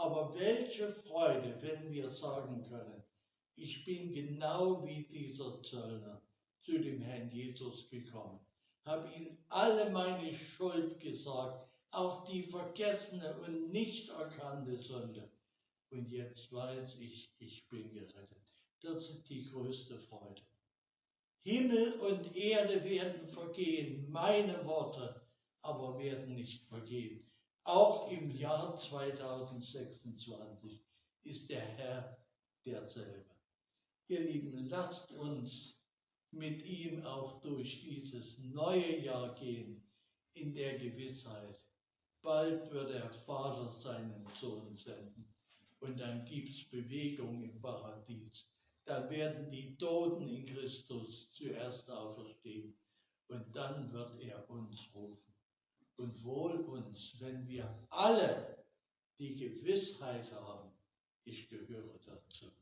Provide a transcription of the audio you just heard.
Aber welche Freude, wenn wir sagen können, ich bin genau wie dieser Zöllner zu dem Herrn Jesus gekommen, habe ihm alle meine Schuld gesagt, auch die vergessene und nicht erkannte Sünde. Und jetzt weiß ich, ich bin gerettet. Das ist die größte Freude. Himmel und Erde werden vergehen, meine Worte aber werden nicht vergehen. Auch im Jahr 2026 ist der Herr derselbe. Ihr Lieben, lasst uns mit ihm auch durch dieses neue Jahr gehen, in der Gewissheit, bald wird der Vater seinen Sohn senden und dann gibt es Bewegung im Paradies. Da werden die Toten in Christus zuerst auferstehen und dann wird er uns rufen. Und wohl uns, wenn wir alle die Gewissheit haben, ich gehöre dazu.